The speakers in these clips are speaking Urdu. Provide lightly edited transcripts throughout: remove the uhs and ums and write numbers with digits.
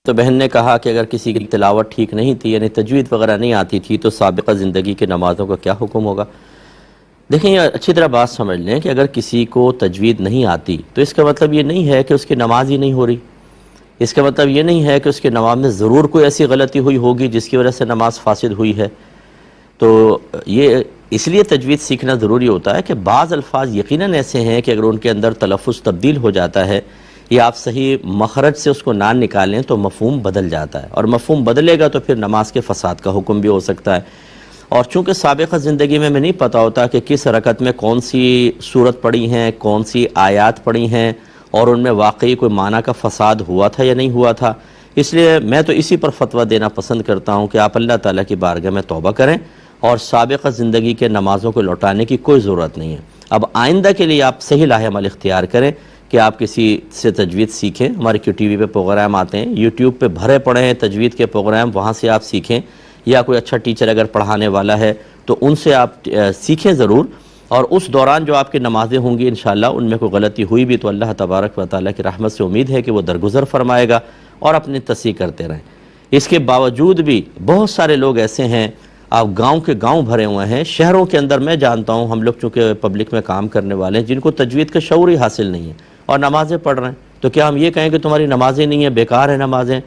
تو بہن نے کہا کہ اگر کسی کی تلاوت ٹھیک نہیں تھی، یعنی تجوید وغیرہ نہیں آتی تھی، تو سابقہ زندگی کی نمازوں کا کیا حکم ہوگا؟ دیکھیں، یہ اچھی طرح بات سمجھ لیں کہ اگر کسی کو تجوید نہیں آتی تو اس کا مطلب یہ نہیں ہے کہ اس کی نماز ہی نہیں ہو رہی. اس کا مطلب یہ نہیں ہے کہ اس کی نماز میں ضرور کوئی ایسی غلطی ہوئی ہوگی جس کی وجہ سے نماز فاسد ہوئی ہے. تو یہ اس لیے تجوید سیکھنا ضروری ہوتا ہے کہ بعض الفاظ یقیناً ایسے ہیں کہ اگر ان کے اندر تلفظ تبدیل ہو جاتا ہے یا آپ صحیح مخرج سے اس کو نہ نکالیں تو مفہوم بدل جاتا ہے، اور مفہوم بدلے گا تو پھر نماز کے فساد کا حکم بھی ہو سکتا ہے. اور چونکہ سابقہ زندگی میں نہیں پتہ ہوتا کہ کس رکعت میں کون سی سورت پڑھی ہیں، کون سی آیات پڑھی ہیں، اور ان میں واقعی کوئی معنی کا فساد ہوا تھا یا نہیں ہوا تھا، اس لیے میں تو اسی پر فتویٰ دینا پسند کرتا ہوں کہ آپ اللہ تعالیٰ کی بارگاہ میں توبہ کریں اور سابقہ زندگی کے نمازوں کو لوٹانے کی کوئی ضرورت نہیں ہے. اب آئندہ کے لیے آپ صحیح راہ عمل اختیار کریں کہ آپ کسی سے تجوید سیکھیں. ہمارے ٹی وی پہ پروگرام آتے ہیں، یوٹیوب پہ بھرے پڑے ہیں تجوید کے پروگرام، وہاں سے آپ سیکھیں، یا کوئی اچھا ٹیچر اگر پڑھانے والا ہے تو ان سے آپ سیکھیں ضرور. اور اس دوران جو آپ کی نمازیں ہوں گی انشاءاللہ ان میں کوئی غلطی ہوئی بھی تو اللہ تبارک و تعالیٰ کی رحمت سے امید ہے کہ وہ درگزر فرمائے گا، اور اپنی تصحیح کرتے رہیں. اس کے باوجود بھی بہت سارے لوگ ایسے ہیں، آپ گاؤں کے گاؤں بھرے ہوئے ہیں، شہروں کے اندر میں جانتا ہوں، ہم لوگ چونکہ پبلک میں کام کرنے والے ہیں، جن کو تجوید کا شعور ہی حاصل نہیں ہے اور نمازیں پڑھ رہے ہیں. تو کیا ہم یہ کہیں کہ تمہاری نمازیں نہیں ہیں، بیکار ہیں نمازیں؟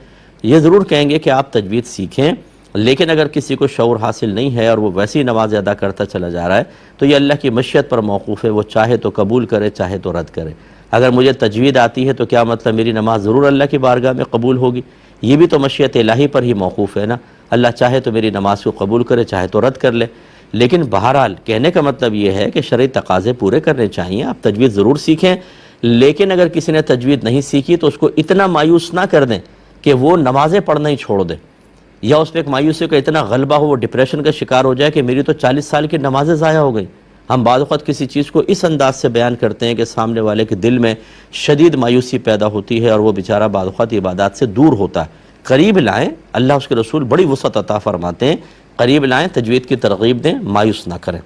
یہ ضرور کہیں گے کہ آپ تجوید سیکھیں، لیکن اگر کسی کو شعور حاصل نہیں ہے اور وہ ویسی نماز ادا کرتا چلا جا رہا ہے تو یہ اللہ کی مشیت پر موقوف ہے، وہ چاہے تو قبول کرے چاہے تو رد کرے. اگر مجھے تجوید آتی ہے تو کیا مطلب میری نماز ضرور اللہ کی بارگاہ میں قبول ہوگی؟ یہ بھی تو مشیت الہی پر ہی موقوف ہے نا. اللہ چاہے تو میری نماز کو قبول کرے چاہے تو رد کر لے. لیکن بہرحال کہنے کا مطلب یہ ہے کہ شرعی تقاضے پورے کرنے چاہیے. آپ تجوید ضرور سیکھیں، لیکن اگر کسی نے تجوید نہیں سیکھی تو اس کو اتنا مایوس نہ کر دیں کہ وہ نمازیں پڑھنا ہی چھوڑ دے، یا اس پہ ایک مایوسی کا اتنا غلبہ ہو، وہ ڈپریشن کا شکار ہو جائے کہ میری تو 40 سال کی نمازیں ضائع ہو گئی. ہم بعض اوقات کسی چیز کو اس انداز سے بیان کرتے ہیں کہ سامنے والے کے دل میں شدید مایوسی پیدا ہوتی ہے اور وہ بیچارہ بعض اوقات عبادات سے دور ہوتا ہے. قریب لائیں، اللہ اس کے رسول بڑی وسعت عطا فرماتے ہیں، قریب لائیں، تجوید کی ترغیب دیں، مایوس نہ کریں.